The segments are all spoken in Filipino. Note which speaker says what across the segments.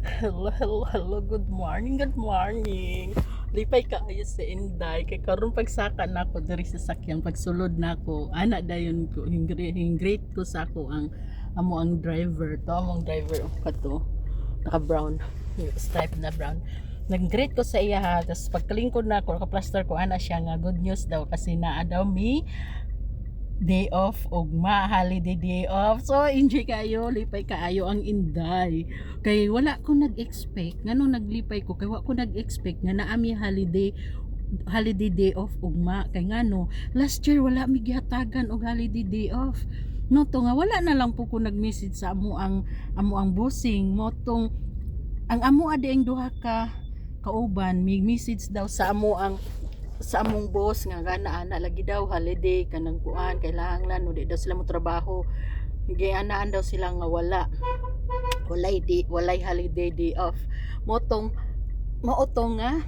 Speaker 1: Hello, hello, hello. Good morning, good morning. Lipay ka ayo sa Inday. Kay karon pagsaka na ako diri sa sakyan, pagsulod na ako. Ana dayon ko, hingrate ko sa ako ang amo ang driver. To among driver ka to. Naka brown, stripe na brown. Nag-greet ko sa iya ha. Tapos pagkalingkod na ako, naka-plaster ko, ana siya nga good news daw kasi naa daw mi day off ugma, holiday day off. So enjoy kayo, lipay kaayo ang Inday. Kay wala ko nag-expect nganong naglipay ko, kay wala ko nag-expect nga naa mi holiday day off ugma. Kay ngano last year wala mi gihatagan og holiday day off. No to nga wala na lang po ko nag-message sa amo ang bossing mo tong ang amo adi ang duha ka kauban mig message daw sa among boss nga ana lagi daw holiday kanang kuan kailangan no di daw sila mo trabaho gianaan daw sila nga walay holiday day off motong maotong nga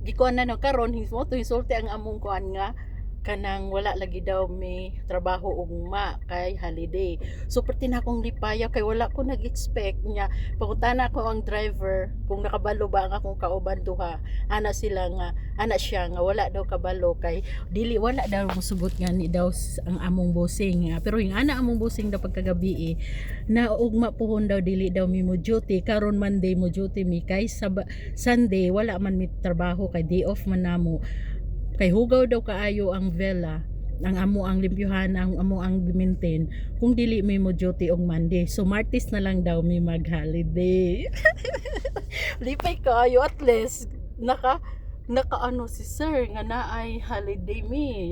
Speaker 1: gikuan na no karon mo to insulti ang among kuan nga kanang wala lagi daw may trabaho ugma kay holiday. So perti na akong lipaya kay wala ko nag-expect nya. Pangutana ko ang driver kung nakabalo ba ang akong kauban duha. Ana siya nga wala daw kabalo kay dili wala daw musugot nga ni daw ang among bossing nga. Pero yung ana among bossing daw pagkagabi na ugma puhon daw dili daw mi mo duty karon Monday mo duty mi kay Sunday wala man mi trabaho kay day off man namo. Kay hugaw daw kaayo ang vela ang amo ang limpyuhan ang amo ang maintain kung dili may mo duty og Monday so Martes na lang daw may mag holiday. Lipay kaayo at least naka ano si sir nga naay holiday mi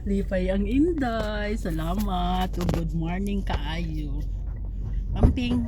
Speaker 1: lipay ang Inday, salamat ug good morning kaayo. Amping